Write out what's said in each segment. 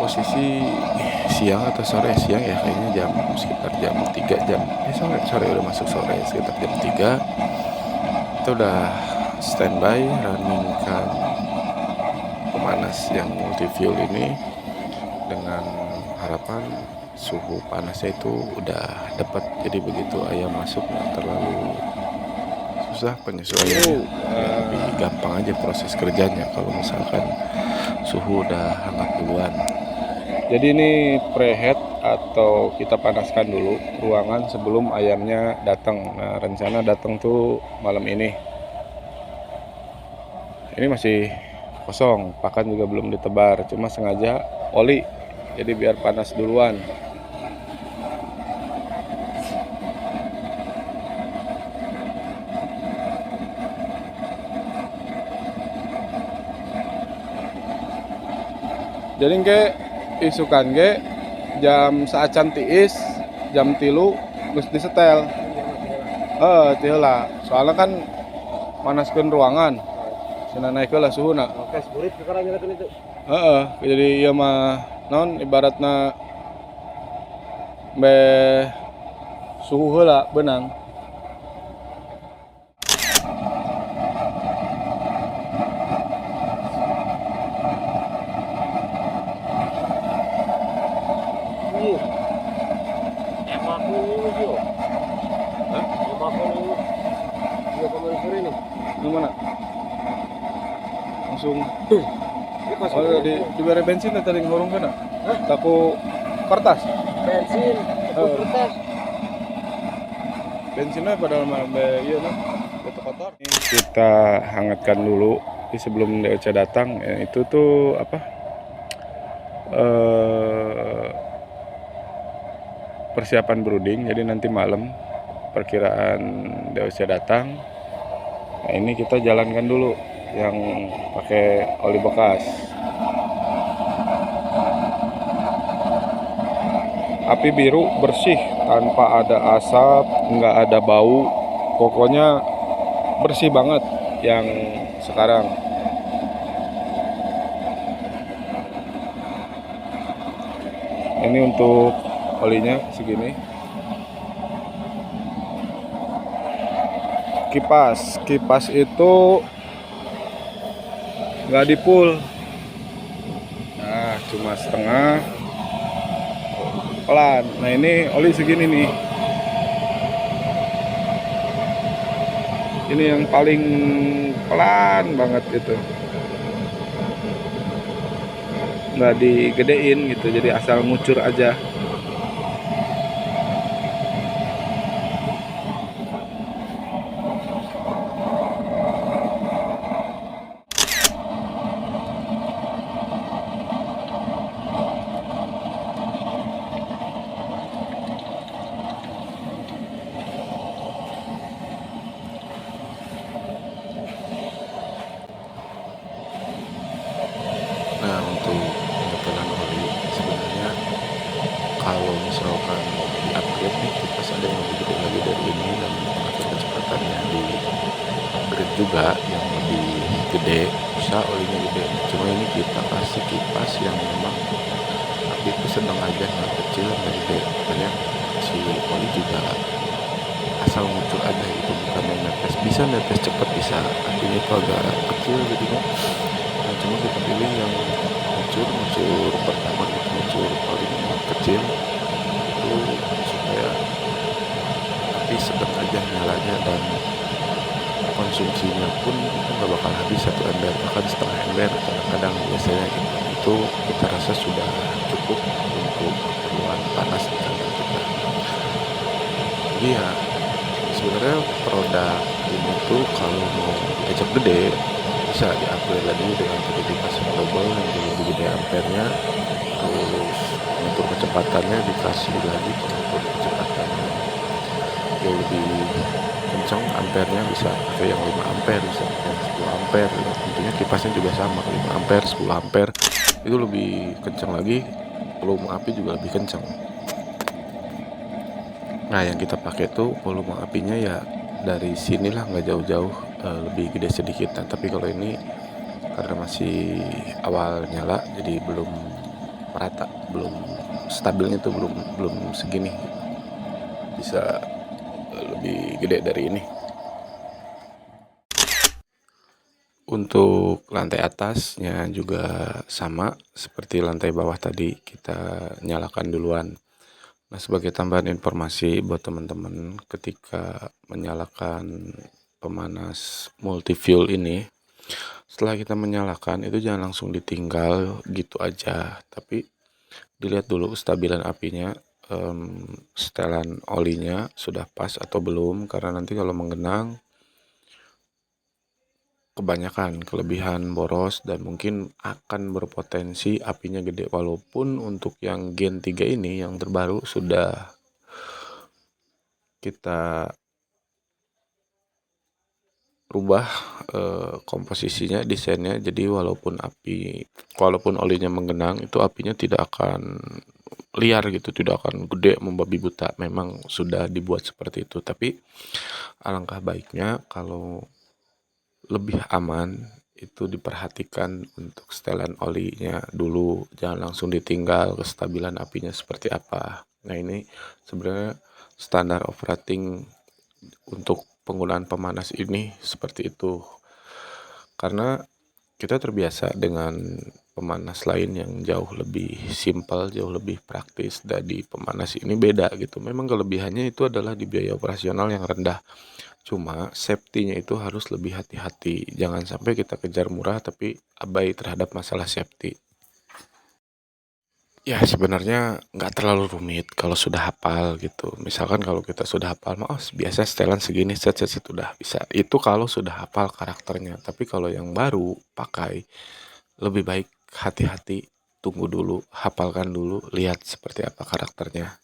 posisi siang atau sore, siang ya kayaknya sekitar jam 3 sore udah masuk sore sekitar jam 3 kita udah standby runningkan pemanas yang multi fuel ini dengan harapan suhu panasnya itu udah dapat, jadi begitu ayam masuk nggak terlalu susah penyesuaiannya, ya lebih gampang aja proses kerjanya kalau misalkan suhu udah hangat duluan. Jadi ini preheat atau kita panaskan dulu ruangan sebelum ayamnya datang. Nah, rencana datang tuh malam ini. Ini masih kosong, pakan juga belum ditebar, cuma sengaja oli. Jadi biar panas duluan. Jadi ke isukan ke jam saacan tiis jam 3 geus disetel. Tiheula. Soalnya kan manaskeun ruangan. Cenah naikeun lah suhuna. Oke, seburit sekarang nyalakeun itu. Jadi ieu mah naon ibaratna be suhu heula beunang. Di mana? Langsung di bare bensin tadi ngurung kana? Taku kertas. Bensin, kertas. Bensinnya padahal mah ieu nah, kotor. Kita hangatkan dulu sebelum DOC datang. Itu tuh apa? Persiapan brooding. Jadi nanti malam perkiraan DOC datang. Nah, ini kita jalankan dulu yang pakai oli bekas. Api biru bersih tanpa ada asap, nggak ada bau, pokoknya bersih banget yang sekarang. Ini untuk olinya segini. Kipas itu nggak di full, nah cuma setengah pelan. Nah ini oli segini nih, ini yang paling pelan banget gitu, nggak digedein gitu, jadi asal ngucur aja. Nah, untuk penyetelan oli sebenarnya kalau misalkan di upgrade nih kipas ada yang lebih gede lagi dari ini dan atau kecepatannya di upgrade juga yang lebih gede, bisa olinya gede. Cuma ini kita kasih kipas yang memang api itu sedang aja, nggak kecil nggak gede, makanya si oli juga asal muncul aja itu, bukan yang netes. Bisa netes cepet, bisa apinya itu agak kecil gitu kan. Nah, cuma kita pilih yang muncul pertama itu muncul paling kecil itu supaya api sedang aja nyalanya dan konsumsinya pun itu nggak bakal habis 1 ember, bahkan setengah ember kadang-kadang biasanya itu kita rasa sudah cukup untuk keperluan panas di kandang kita. Jadi ya sebenarnya produk ini tuh kalau mau kecap gede bisa di-upgrade lagi dengan kipas global yang lebih gede ampernya, terus mengukur kecepatannya dikasih lagi pengukur kecepatannya yang lebih kencang ampernya, bisa pakai yang 5 ampere, bisa pakai yang 10 ampere. Tentunya kipasnya juga sama, 5 ampere, 10 ampere itu lebih kencang lagi, volume api juga lebih kencang. Nah, yang kita pakai tuh volume apinya ya dari sinilah, nggak jauh-jauh, lebih gede sedikit. Nah, tapi kalau ini karena masih awal nyala jadi belum merata, belum stabilnya tuh belum segini, bisa lebih gede dari ini. Untuk lantai atasnya juga sama seperti lantai bawah tadi, kita nyalakan duluan. Nah, sebagai tambahan informasi buat teman-teman, ketika menyalakan pemanas multi-fuel ini, setelah kita menyalakan itu jangan langsung ditinggal gitu aja, tapi dilihat dulu stabilan apinya, setelan olinya sudah pas atau belum, karena nanti kalau menggenang kebanyakan kelebihan boros dan mungkin akan berpotensi apinya gede. Walaupun untuk yang Gen 3 ini yang terbaru sudah kita rubah komposisinya, desainnya, jadi walaupun olinya menggenang itu apinya tidak akan liar gitu, tidak akan gede membabi buta. Memang sudah dibuat seperti itu, tapi alangkah baiknya kalau lebih aman itu diperhatikan untuk setelan olinya dulu, jangan langsung ditinggal, kestabilan apinya seperti apa. Nah, ini sebenarnya standar operating untuk penggunaan pemanas ini seperti itu, karena kita terbiasa dengan pemanas lain yang jauh lebih simpel, jauh lebih praktis. Dari pemanas ini beda gitu. Memang kelebihannya itu adalah di biaya operasional yang rendah, cuma safety-nya itu harus lebih hati-hati. Jangan sampai kita kejar murah tapi abai terhadap masalah safety. Ya, sebenarnya nggak terlalu rumit kalau sudah hafal gitu. Misalkan kalau kita sudah hafal, oh biasa setelan segini, set udah bisa. Itu kalau sudah hafal karakternya. Tapi kalau yang baru pakai, lebih baik hati-hati, tunggu dulu, hafalkan dulu, lihat seperti apa karakternya.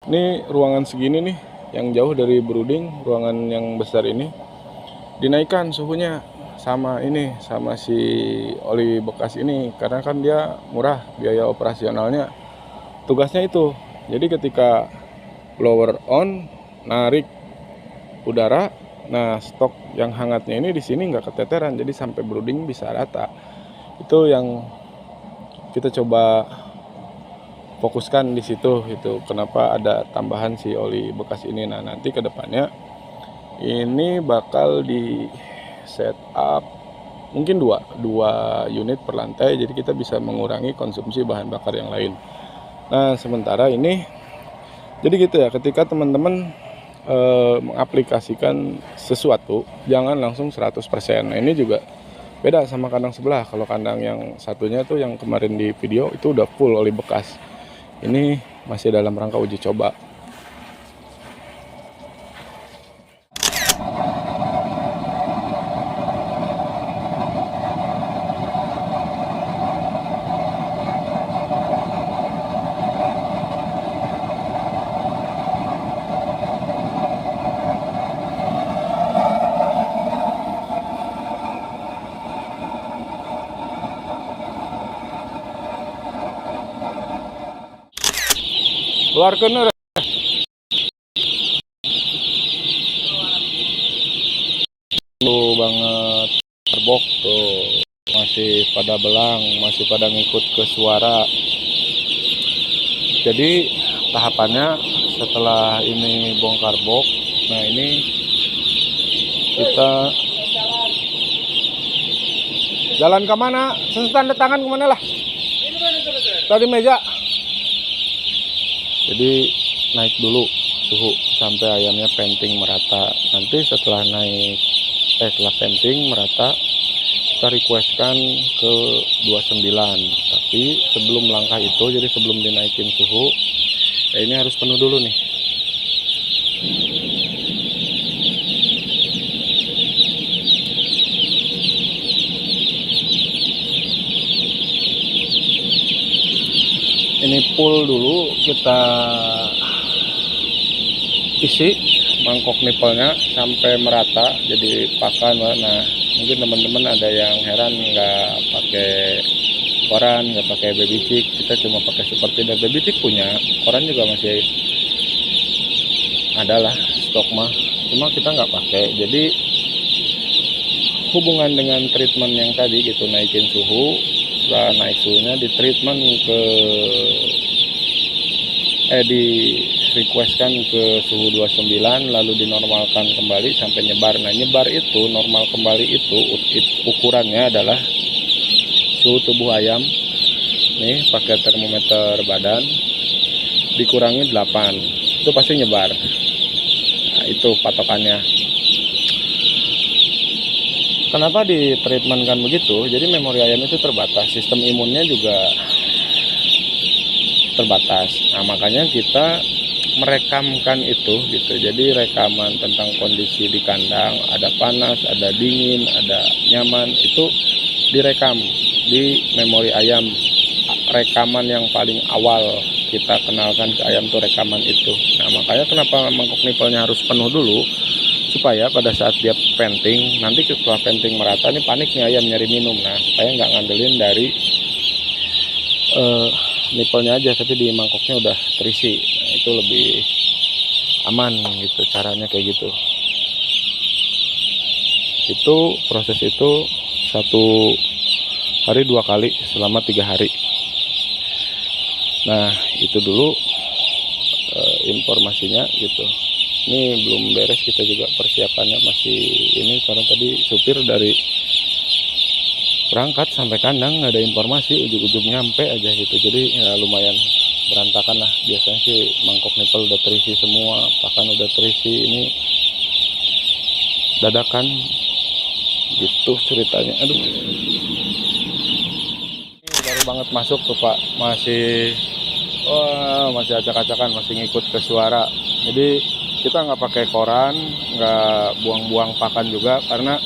Ini ruangan segini nih, yang jauh dari brooding, ruangan yang besar ini dinaikkan suhunya sama si oli bekas ini, karena kan dia murah biaya operasionalnya. Tugasnya itu, jadi ketika blower on, narik udara, nah stok yang hangatnya ini di sini nggak keteteran, jadi sampai brooding bisa rata. Itu yang kita coba fokuskan di situ. Itu kenapa ada tambahan si oli bekas ini. Nah, nanti ke depannya ini bakal di setup mungkin dua unit per lantai, jadi kita bisa mengurangi konsumsi bahan bakar yang lain. Nah, sementara ini jadi gitu ya, ketika teman-teman mengaplikasikan sesuatu jangan langsung 100%. Nah, ini juga beda sama kandang sebelah. Kalau kandang yang satunya tuh yang kemarin di video itu udah full oli bekas, ini masih dalam rangka uji coba. Keluarkan tuh banget terbok tuh, masih pada belang, masih pada ngikut ke suara. Jadi tahapannya setelah ini bongkar box, nah ini kita jalan ke mana? Tanda tangan kemana lah? Tadi meja. Jadi naik dulu suhu sampai ayamnya penting merata. Nanti setelah penting merata, kita requestkan ke 29. Tapi sebelum langkah itu, jadi sebelum dinaikin suhu, ya ini harus penuh dulu nih. Ini full dulu, kita isi mangkok nipelnya sampai merata jadi pakan. Nah, mungkin teman-teman ada yang heran nggak pakai koran, nggak pakai baby chick, kita cuma pakai seperti dan baby chick punya, koran juga masih adalah stok mah, cuma kita nggak pakai. Jadi hubungan dengan treatment yang tadi gitu, naikin suhu setelah naik suhunya di treatment ke di requestkan ke suhu 29, lalu dinormalkan kembali sampai nyebar. Nah, nyebar itu normal kembali itu ukurannya adalah suhu tubuh ayam nih pakai termometer badan dikurangi 8, itu pasti nyebar. Nah, itu patokannya. Kenapa di treatment kan begitu? Jadi memori ayam itu terbatas, sistem imunnya juga terbatas. Nah, makanya kita merekamkan itu gitu. Jadi rekaman tentang kondisi di kandang, ada panas, ada dingin, ada nyaman, itu direkam di memori ayam. Rekaman yang paling awal kita kenalkan ke ayam tuh rekaman itu. Nah, makanya kenapa mangkok nipelnya harus penuh dulu, supaya pada saat dia penting, nanti setelah penting merata nih panik nih ayam nyari minum. Nah, supaya nggak ngandelin dari nipelnya aja, tapi di mangkoknya udah terisi. Nah, itu lebih aman gitu, caranya kayak gitu. Itu proses itu 1 hari 2 kali selama 3 hari. Nah, itu dulu informasinya gitu. Ini belum beres, kita juga persiapannya masih ini, karena tadi supir dari berangkat sampai kandang nggak ada informasi, ujung-ujung nyampe aja gitu. Jadi ya lumayan berantakan lah. Biasanya sih mangkok nipel udah terisi semua, pakan udah terisi, ini dadakan gitu ceritanya. Aduh, ini baru banget masuk tuh Pak, masih acak-acakan, masih ngikut ke suara. Jadi kita nggak pakai koran, nggak buang-buang pakan juga, karena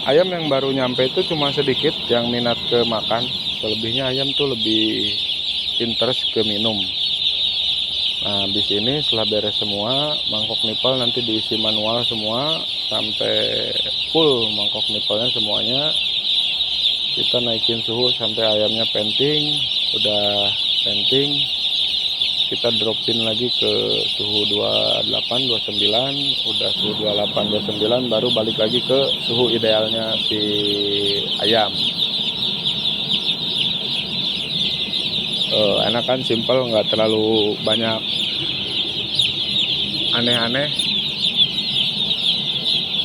ayam yang baru nyampe itu cuma sedikit yang minat ke makan. Selebihnya ayam tuh lebih interest ke minum. Nah, habis ini setelah beres semua, mangkok nipel nanti diisi manual semua sampai full mangkok nipelnya semuanya. Kita naikin suhu sampai ayamnya penting. Udah penting, kita dropin lagi ke suhu 28, 29, udah suhu 28, 29, baru balik lagi ke suhu idealnya si ayam. Enak kan, simple, nggak terlalu banyak aneh-aneh.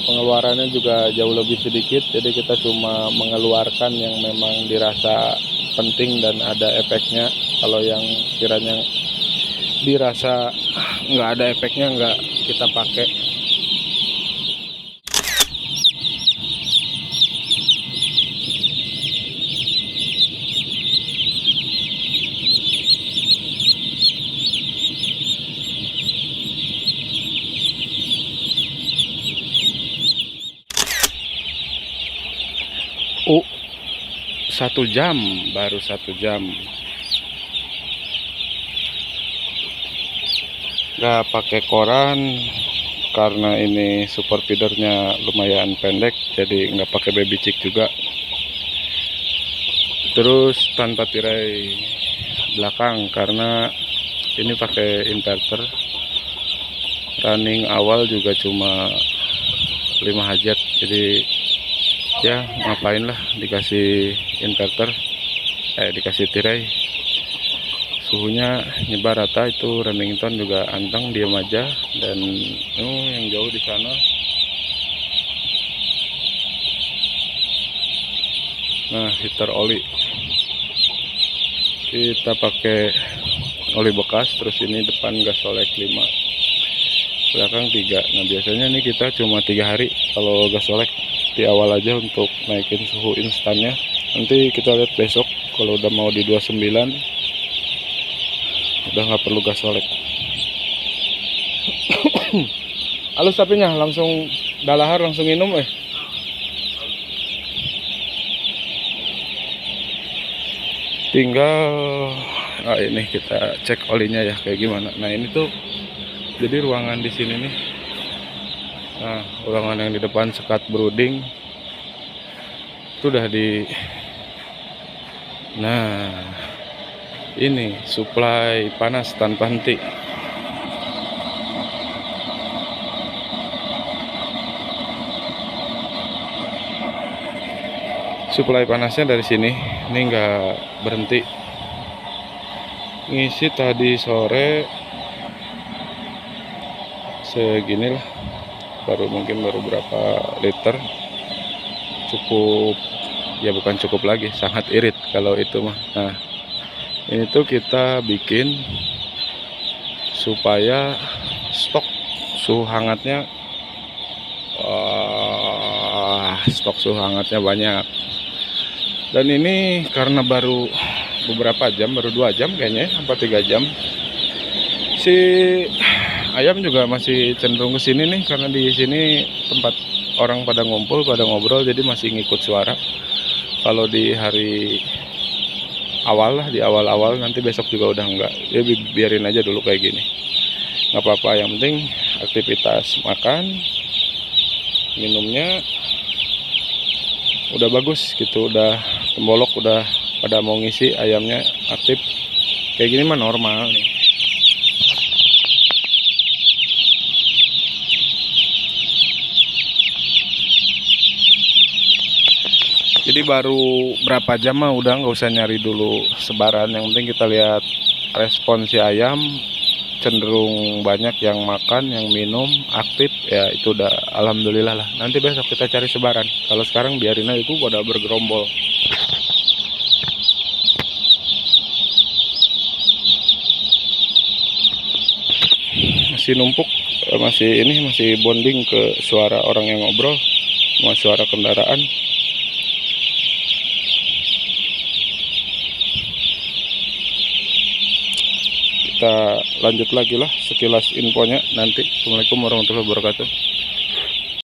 Pengeluarannya juga jauh lebih sedikit, jadi kita cuma mengeluarkan yang memang dirasa penting dan ada efeknya. Kalau yang kiranya dirasa nggak ada efeknya, nggak kita pakai. Oh, 1 jam, baru 1 jam. Nggak pakai koran karena ini super feedernya lumayan pendek, jadi nggak pakai baby chick juga. Terus tanpa tirai belakang karena ini pakai inverter. Running awal juga cuma 5 hajat, jadi ya ngapain lah dikasih inverter, dikasih tirai. Suhunya nyebar rata, itu Remington juga anteng, diam aja. Dan yang jauh di sana nah heater oli, kita pakai oli bekas. Terus ini depan Gasolek 5, belakang 3. Nah, biasanya nih kita cuma 3 hari kalau Gasolek di awal aja untuk naikin suhu instannya. Nanti kita lihat besok kalau udah mau di 29 udah nggak perlu Gasolek. Halus sapinya langsung dalahar, langsung minum. Tinggal ini kita cek olinya ya kayak gimana. Nah, ini tuh jadi ruangan di sini nih. Nah, ruangan yang di depan sekat brooding itu udah di. Nah, ini suplai panas tanpa henti. Suplai panasnya dari sini. Ini nggak berhenti ngisi tadi sore segini lah, mungkin baru berapa liter. Cukup, ya bukan cukup lagi, sangat irit kalau itu mah. Nah, ini tuh kita bikin supaya stok suhu hangatnya stok suhu hangatnya banyak. Dan ini karena baru beberapa jam, baru 2 jam kayaknya, 3 jam, si ayam juga masih cenderung ke sini nih, karena di sini tempat orang pada ngumpul, pada ngobrol, jadi masih ngikut suara. Kalau di hari awal lah, di awal-awal, nanti besok juga udah enggak, ya biarin aja dulu kayak gini, nggak apa-apa. Yang penting aktivitas makan minumnya udah bagus gitu, udah tembolok, udah pada mau ngisi, ayamnya aktif kayak gini mah normal nih. Jadi baru berapa jam mah udah nggak usah nyari dulu sebaran. Yang penting kita lihat respon si ayam, cenderung banyak yang makan, yang minum, aktif, ya itu udah alhamdulillah lah. Nanti besok kita cari sebaran. Kalau sekarang biarin aja itu pada bergerombol. Masih numpuk, masih bonding ke suara orang yang ngobrol sama suara kendaraan. Kita lanjut lagi lah sekilas infonya nanti. Assalamualaikum warahmatullahi wabarakatuh.